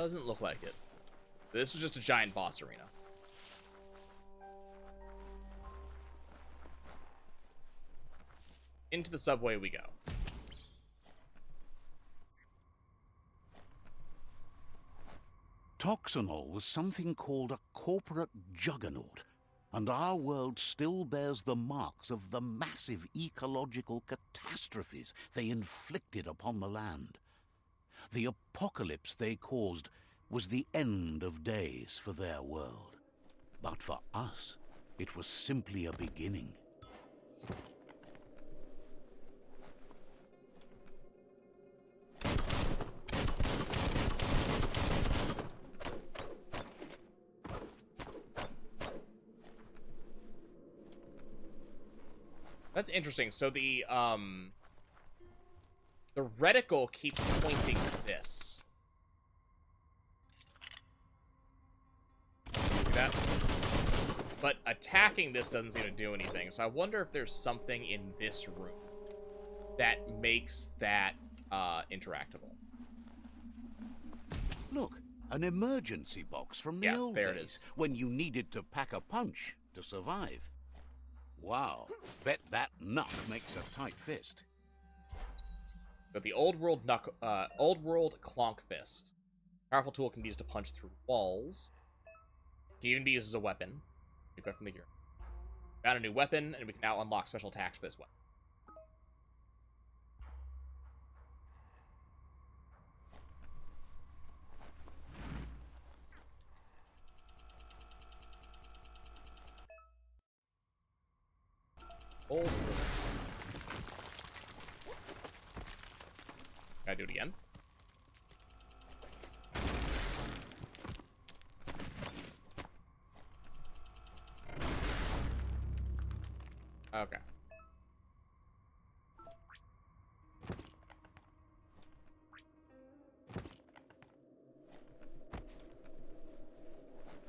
Doesn't look like it. This was just a giant boss arena. Into the subway we go. Toxanol was something called a corporate juggernaut, and our world still bears the marks of the massive ecological catastrophes they inflicted upon the land. The apocalypse they caused was the end of days for their world. But for us, it was simply a beginning. That's interesting. So the reticle keeps pointing to this. See that? But attacking this doesn't seem to do anything. So I wonder if there's something in this room that makes that interactable. Look, an emergency box from the old there days, it is. when you needed to pack a punch to survive. Wow, bet that nut makes a tight fist. Got the old world clonk fist. Powerful tool can be used to punch through walls. Can even be used as a weapon. Equipped from the gear. Found a new weapon, and we can now unlock special attacks for this weapon. Old world. Can I do it again? Okay.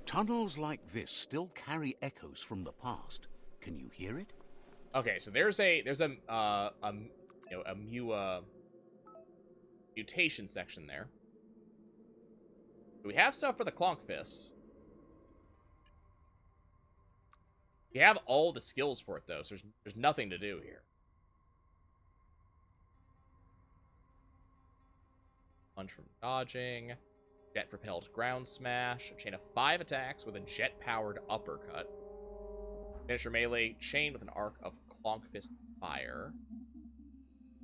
Tunnels like this still carry echoes from the past. Can you hear it? Okay, so there's a mutation section there. We have stuff for the clonk fist. We have all the skills for it though, so there's nothing to do here. Punch from dodging, jet propelled ground smash, a chain of 5 attacks with a jet powered uppercut. Finish your melee chain with an arc of clonk fist fire.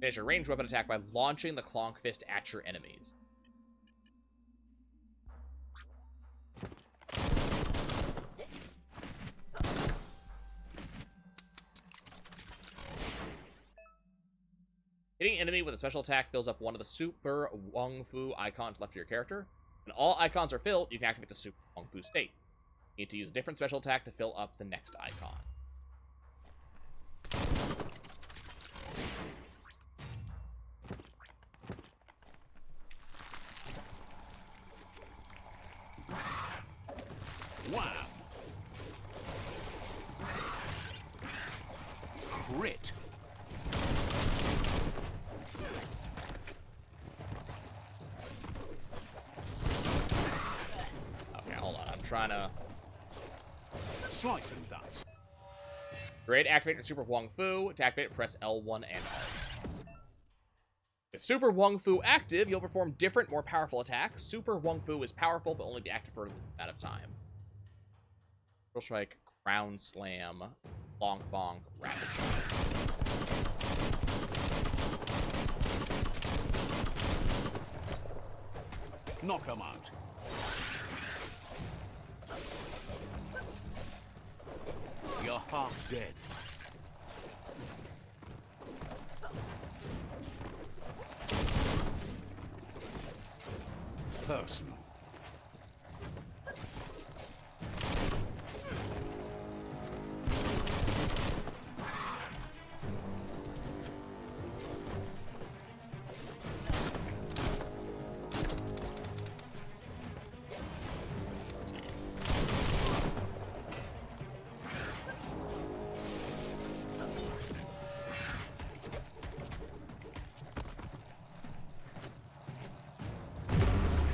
Finish your ranged weapon attack by launching the clonk fist at your enemies. Hitting enemy with a special attack fills up one of the Super Wung Fu icons left of your character. When all icons are filled, you can activate the Super Wung Fu state. You need to use a different special attack to fill up the next icon. Wow. Crit. Okay, hold on. I'm trying to... Slice and dice. Great, activate your Super Wung Fu. To activate it, press L1 and R. With Super Wung Fu active, you'll perform different, more powerful attacks. Super Wung Fu is powerful, but only be active for a limited amount of time. Triple Strike, Crown Slam, Bonk Bonk, Rapid Shot. Knock 'em out. You're half dead. Personal.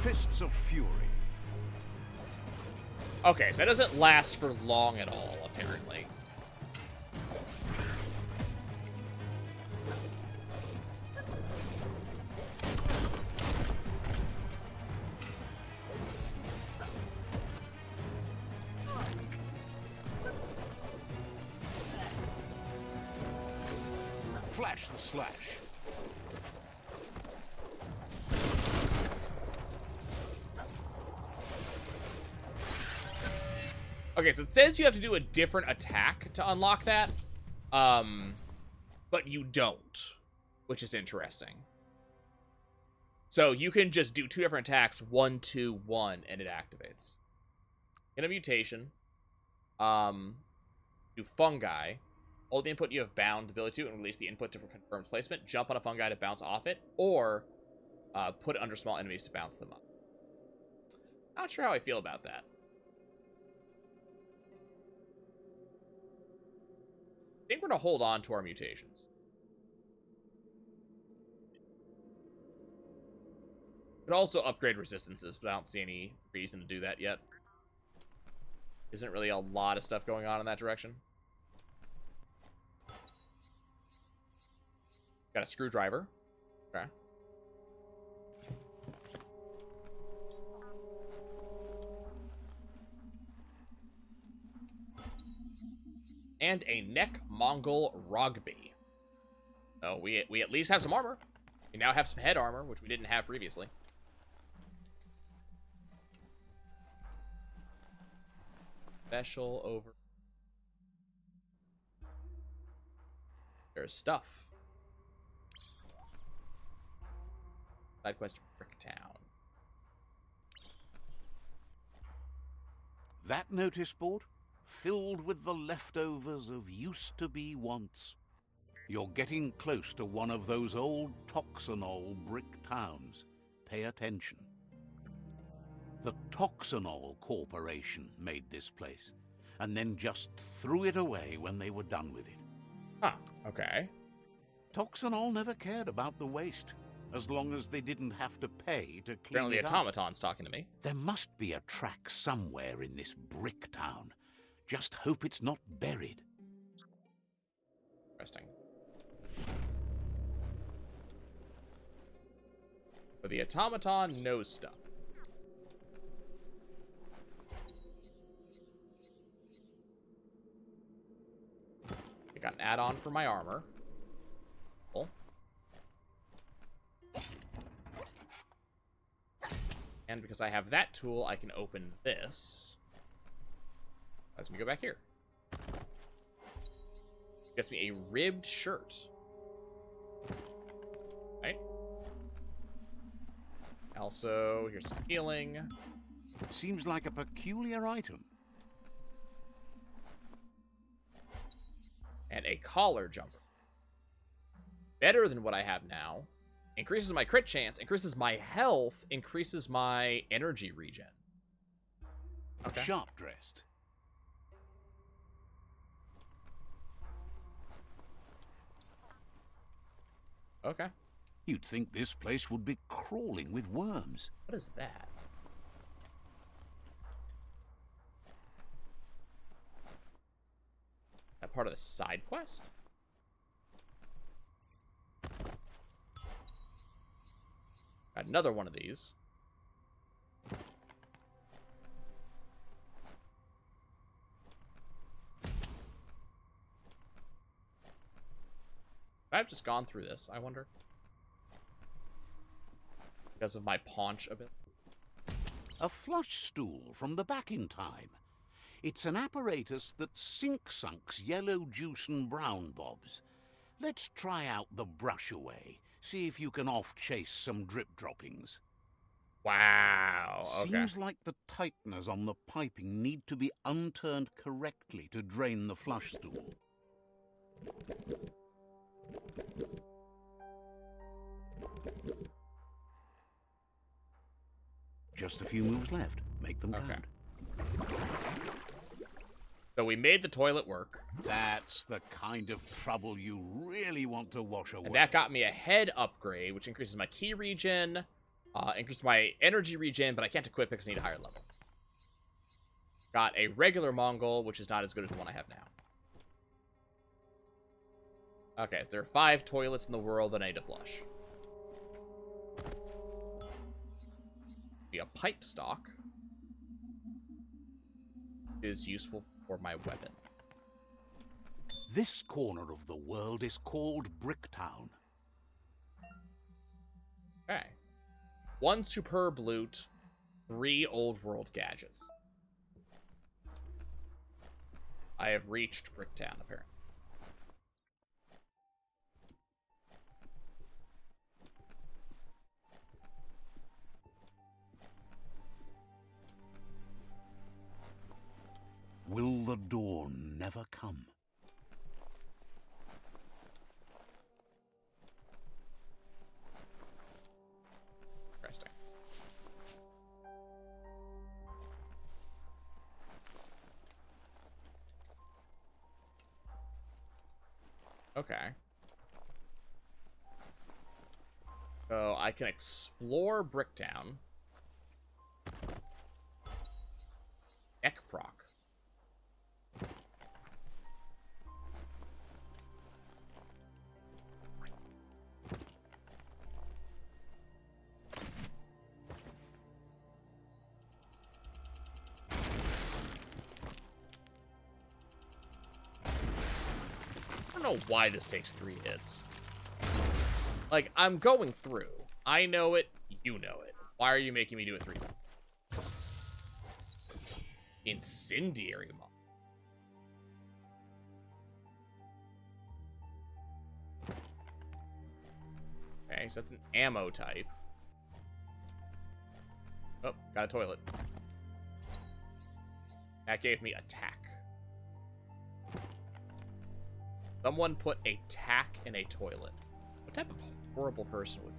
Fists of Fury. Okay, so that doesn't last for long at all, apparently. Flash the slash. Okay, so it says you have to do a different attack to unlock that. But you don't, which is interesting. So you can just do 2 different attacks, 1, 2, 1, and it activates. In a mutation, do fungi. Hold the input you have bound the ability to and release the input to confirm its placement. Jump on a fungi to bounce off it, or put it under small enemies to bounce them up. Not sure how I feel about that. I think we're going to hold on to our mutations. Could also upgrade resistances, but I don't see any reason to do that yet. Isn't really a lot of stuff going on in that direction. Got a screwdriver. Okay. And a neck Mongol Rogby. So we at least have some armor. We now have some head armor, which we didn't have previously. Special over. There's stuff. Side quest BRICKTOWN. That notice board? Filled with the leftovers of used-to-be wants. You're getting close to one of those old Toxanol brick towns. Pay attention. The Toxanol Corporation made this place, and then just threw it away when they were done with it. Huh, okay. Toxanol never cared about the waste, as long as they didn't have to pay to clean Apparently it up. automaton's talking to me. There must be a track somewhere in this brick town. Just hope it's not buried. Interesting. But the automaton knows stuff. I got an add-on for my armor. Cool. And because I have that tool, I can open this. As we go back here. Gets me a ribbed shirt. Right? Also, here's some healing. Seems like a peculiar item. And a collar jumper. Better than what I have now. Increases my crit chance, increases my health, increases my energy regen. Okay. Sharp dressed. Okay. You'd think this place would be crawling with worms. What is that? That part of the side quest? Got another one of these. I've just gone through this, I wonder. Because of my paunch a bit. A flush stool from the back in time. It's an apparatus that sink-sunks yellow juice and brown bobs. Let's try out the brush away. See if you can off-chase some drip droppings. Wow, okay. Seems like the tighteners on the piping need to be unturned correctly to drain the flush stool. Just a few moves left. Make them count. So we made the toilet work. That's the kind of trouble you really want to wash away. And that got me a head upgrade, which increases my key regen, Increase my energy regen, but I can't equip it because I need a higher level. Got a regular Mongol, which is not as good as the one I have now. Okay, so there are 5 toilets in the world that I need to flush. Be a pipe stock is useful for my weapon. This corner of the world is called BRICKTOWN. Okay. 1 superb loot, 3 old world gadgets. I have reached BRICKTOWN, apparently. Will the dawn never come? Interesting. Okay. So I can explore BRICKTOWN. Ekproc. I don't know why this takes 3 hits. Like, I'm going through. I know it, you know it. Why are you making me do it 3 times? Incendiary mod. Okay, so that's an ammo type. Oh, got a toilet. That gave me attack. Someone put a tack in a toilet. What type of horrible person would...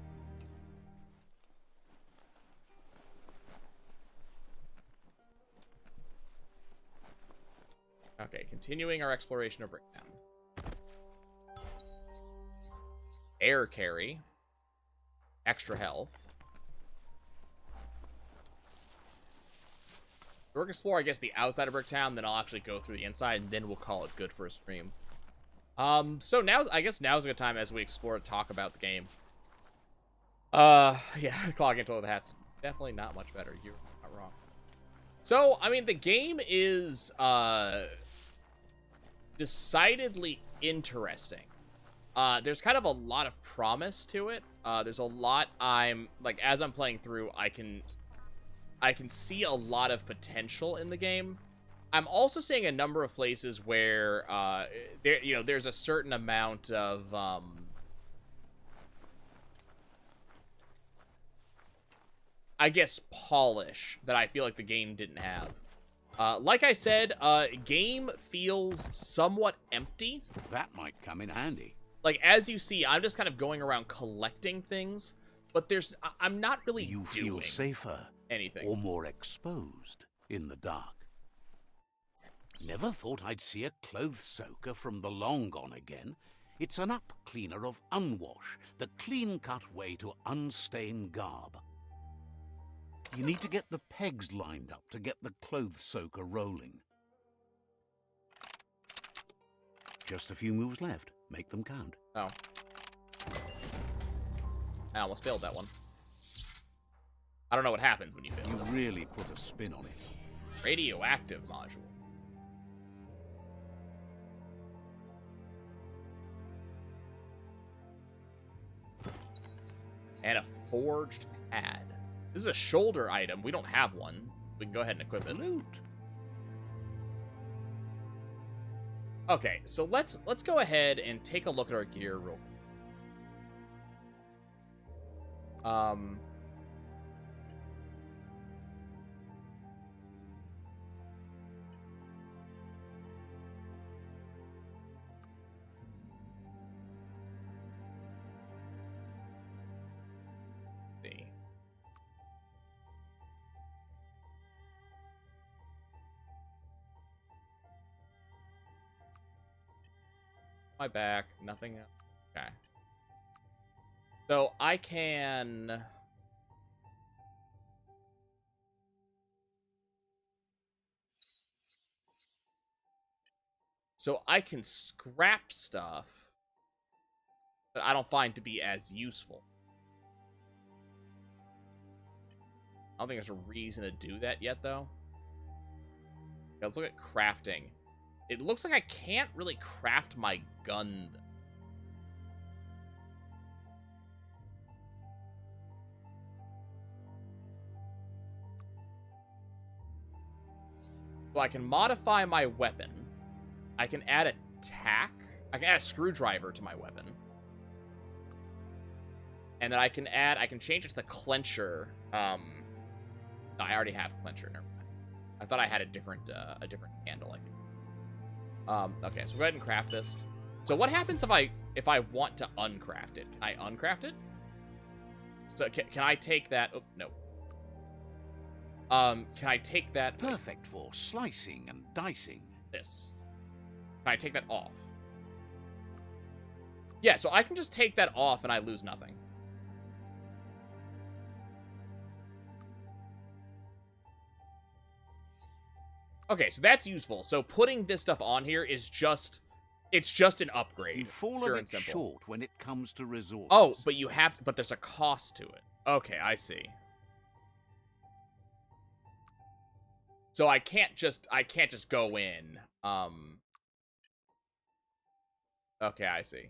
Okay, continuing our exploration of BRICKTOWN. Air carry. Extra health. We're gonna explore, I guess, the outside of BRICKTOWN, then I'll actually go through the inside, and then we'll call it good for a stream. So I guess now's a good time as we explore to talk about the game. Yeah, clogging into the hats. Definitely not much better. You're not wrong. So, I mean, the game is, decidedly interesting. There's kind of a lot of promise to it. There's a lot like, as I'm playing through, I can see a lot of potential in the game. I'm also seeing a number of places where, there's a certain amount of, I guess, polish that I feel like the game didn't have. Like I said, game feels somewhat empty. That might come in handy. Like, as you see, I'm just kind of going around collecting things, but I'm not really You doing feel safer anything. or more exposed in the dark. Never thought I'd see a clothes soaker from the long gone again. It's an up cleaner of unwash, the clean-cut way to unstain garb. You need to get the pegs lined up to get the clothes soaker rolling. Just a few moves left. Make them count. Oh. I almost failed that one. I don't know what happens when you fail. You really put a spin on it. Radioactive module. And a forged pad. This is a shoulder item. We don't have one. We can go ahead and equip it. Loot. Okay, so let's go ahead and take a look at our gear real quick. See. My back, nothing else. Okay. So I can So I can scrap stuff that I don't find to be as useful. I don't think there's a reason to do that yet, though. Okay, let's look at crafting. It looks like I can't really craft my gun. So I can modify my weapon. I can add a tack. I can add a screwdriver to my weapon. And then I can change it to the clencher. No, I already have clencher. Never mind. I thought I had a different handle, I think. Okay, so go ahead and craft this. So what happens if I want to uncraft it? Can I uncraft it? So can I take that? Oh, no. Can I take that? Perfect for slicing and dicing. This. Can I take that off? Yeah, so I can just take that off and I lose nothing. Okay, so that's useful. So putting this stuff on here is just... It's just an upgrade. You fall a bit short when it comes to resources. Oh, but you have... But there's a cost to it. Okay, I see. So I can't just go in. Okay, I see.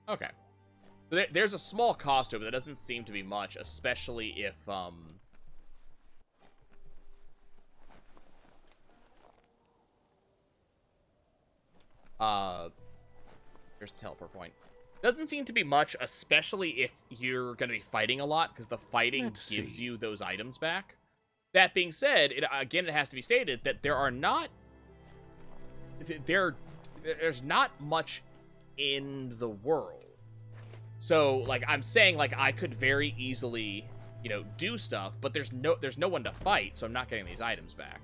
Okay. There's a small cost to it, but that doesn't seem to be much, especially if, here's the teleport point. Doesn't seem to be much, especially if you're going to be fighting a lot, because the fighting gives you those items back. That being said, again, it has to be stated that there's not much in the world. So, like, I'm saying, like, I could very easily, you know, do stuff, but there's no one to fight, so I'm not getting these items back.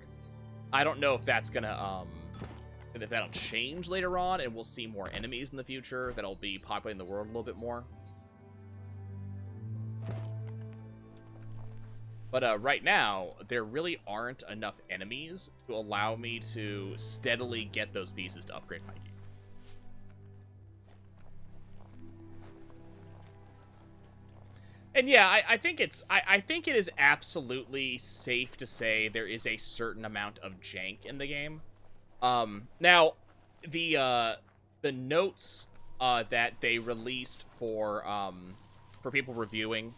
I don't know if that's gonna, if that'll change later on, and we'll see more enemies in the future that'll be populating the world a little bit more. But, right now, there really aren't enough enemies to allow me to steadily get those pieces to upgrade my gear. And yeah, I think it is absolutely safe to say there is a certain amount of jank in the game. Now, the notes that they released for people reviewing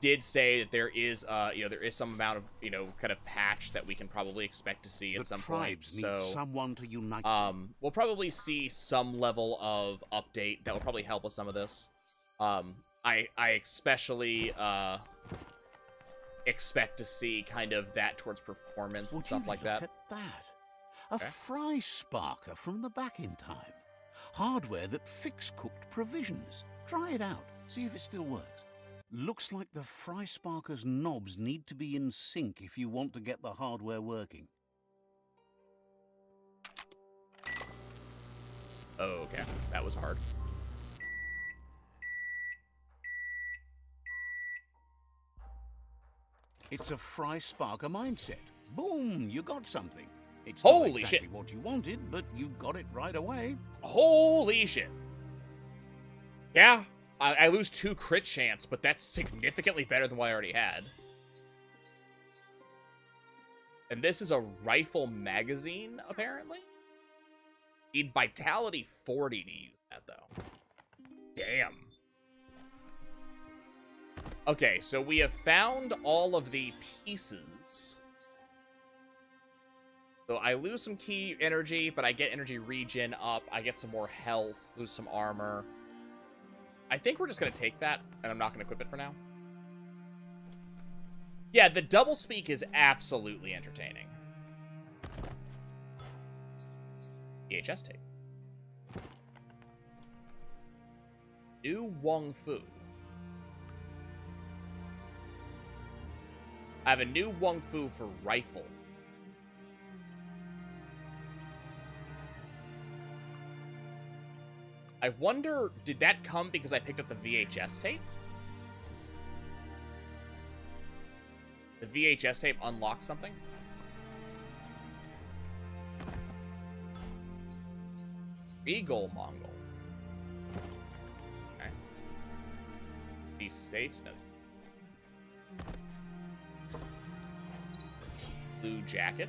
did say that there is there is some amount of kind of patch that we can probably expect to see at some point. So someone to unite. We'll probably see some level of update that will probably help with some of this. I especially expect to see kind of that towards performance and stuff like that. Look at that. A fry sparker from the back in time. Hardware that fix-cooked provisions. Try it out. See if it still works. Looks like the fry sparker's knobs need to be in sync if you want to get the hardware working. Oh, okay. That was hard. It's a fry sparker mindset. Boom, you got something. It's Holy not exactly shit. what you wanted, but you got it right away. Holy shit. Yeah, I lose 2 crit chance, but that's significantly better than what I already had. And this is a rifle magazine, apparently? Need Vitality 40 to use that, though. Damn. Okay, so we have found all of the pieces. So I lose some key energy, but I get energy regen up. I get some more health, lose some armor. I think we're just going to take that, and I'm not going to equip it for now. Yeah, the double speak is absolutely entertaining. VHS tape. New Wong Fu. I have a new Wong Fu for rifle. I wonder, did that come because I picked up the VHS tape? The VHS tape unlock something? Regal Mongol. Okay. Be safe, Snow. Blue jacket.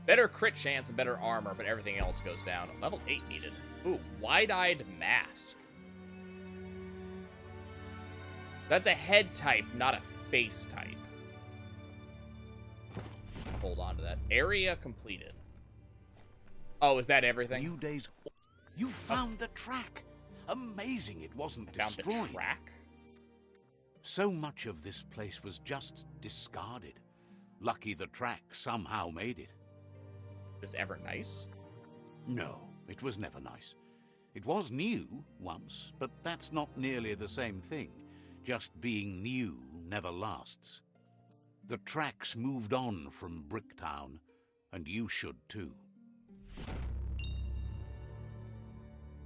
Better crit chance and better armor, but everything else goes down. Level 8 needed. Ooh, wide-eyed mask. That's a head type, not a face type. Hold on to that. Area completed. Oh, is that everything? New days. You found the track. Amazing it wasn't Found destroyed. the track? So much of this place was just discarded. Lucky the track somehow made it. Is this ever nice? No, it was never nice. It was new once, but that's not nearly the same thing. Just being new never lasts. The tracks moved on from Bricktown, and you should too.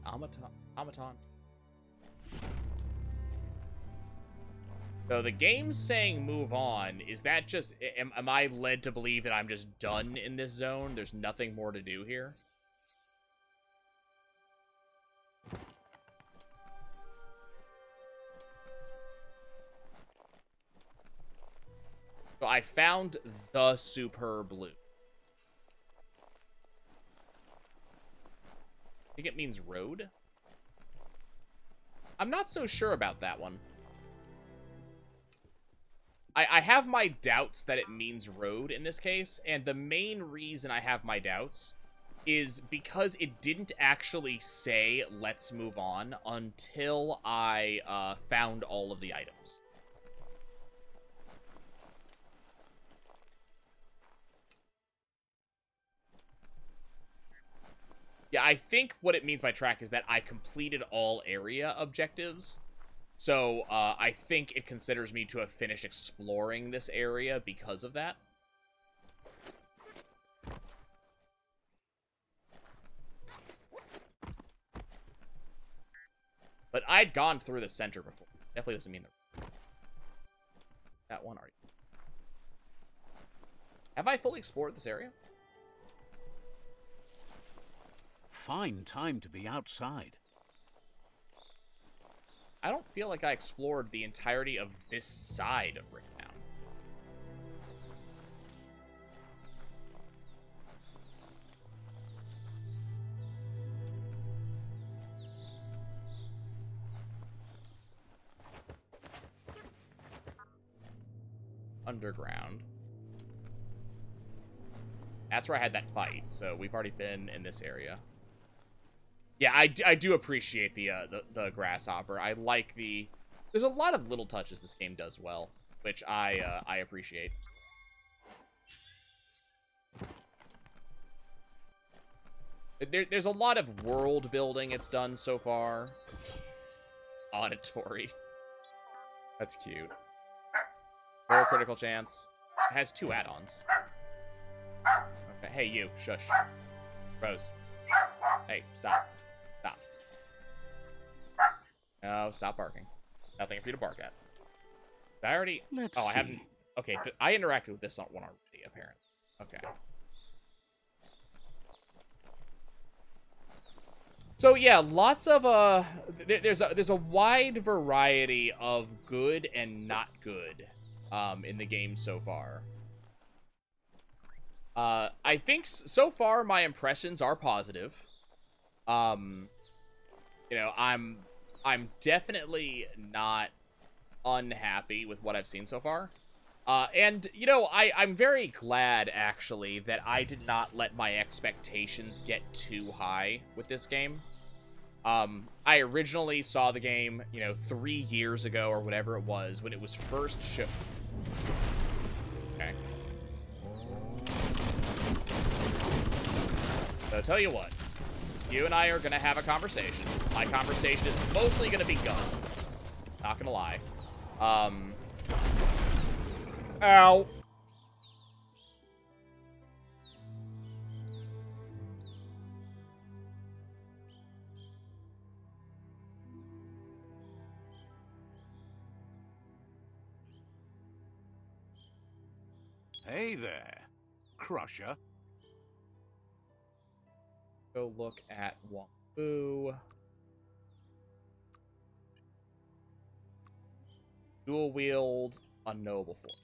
Automaton. So the game's saying move on. Is that just... Am I led to believe that I'm just done in this zone? There's nothing more to do here? So I found the superb loot. I think it means road. I'm not so sure about that one. I have my doubts that it means road in this case, and the main reason I have my doubts is because it didn't actually say let's move on until I found all of the items. Yeah, I think what it means by track is that I completed all area objectives. So, I think it considers me to have finished exploring this area because of that. But I'd gone through the center before. Definitely doesn't mean that one already. Have I fully explored this area? Fine time to be outside. I don't feel like I explored the entirety of this side of BRICKTOWN. Underground. That's where I had that fight, so we've already been in this area. Yeah, I do appreciate the grasshopper. I like the... There's a lot of little touches this game does well, which I appreciate. There's a lot of world building it's done so far. Auditory. That's cute. Low critical chance. It has 2 add-ons. Okay, hey you, shush. Rose. Hey, stop. Stop. No, stop barking. Nothing for you to bark at. I already... Let's see. I haven't... Okay, I interacted with this one already, apparently. Okay. So, yeah, lots of, there's a wide variety of good and not good, in the game so far. I think so far my impressions are positive. You know, I'm definitely not unhappy with what I've seen so far. And, you know, I'm very glad, actually, that I did not let my expectations get too high with this game. I originally saw the game, you know, 3 years ago or whatever it was when it was first shown. Okay. So, I'll tell you what. You and I are going to have a conversation. My conversation is mostly going to be gun. Not going to lie. Ow. Hey there, Crusher. Go look at Wong Fu. Dual wield, unknowable form.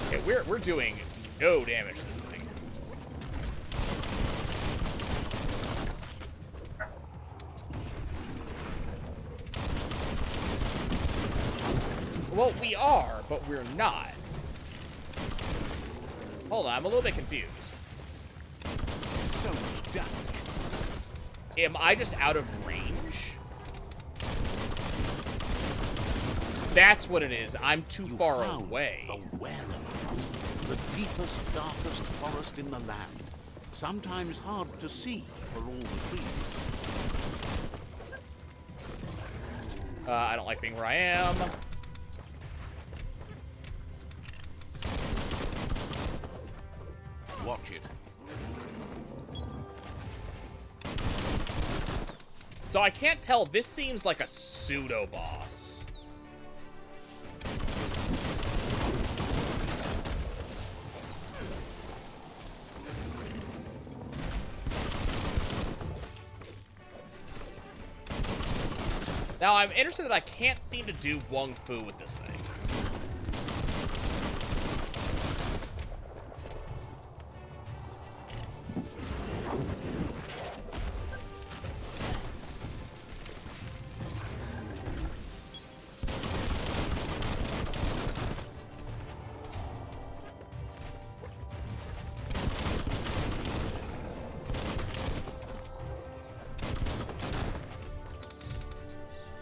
Okay, we're doing no damage to this thing. Well, we are, but we're not. Hold on, I'm a little bit confused. So much damage. Am I just out of range? That's what it is. I'm too far away. The WIELD, the deepest, darkest forest in the land. Sometimes hard to see for all the trees. I don't like being where I am. Watch it. So I can't tell. This seems like a pseudo-boss. Now, I'm interested that I can't seem to do Wong Fu with this thing.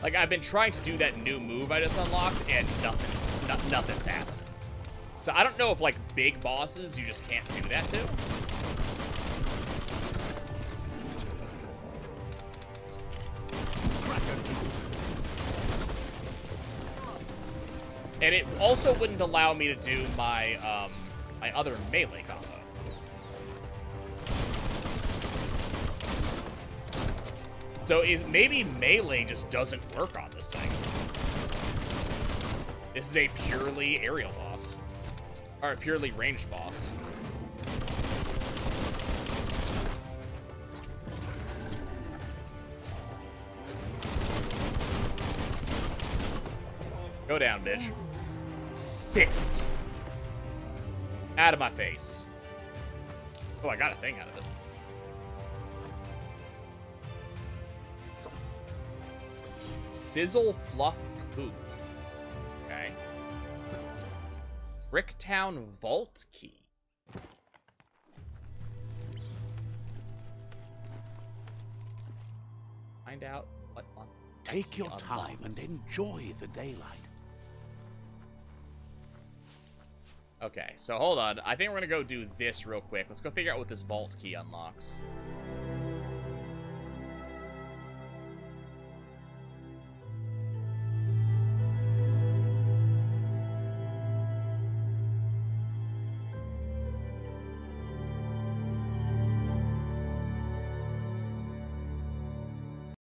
Like, I've been trying to do that new move I just unlocked, and nothing's happening. So I don't know if, like, big bosses, you just can't do that to. And it also wouldn't allow me to do my, my other melee combo. So maybe melee just doesn't work on this thing. This is a purely aerial boss. Or a purely ranged boss. Go down, bitch. Sit. Out of my face. Oh, I got a thing out of it. SIZZLEFLUFF Poo. Okay. BRICKTOWN Vault Key. Find out what on. Take your time and enjoy the daylight. Okay, so hold on. I think we're gonna go do this real quick. Let's go figure out what this vault key unlocks.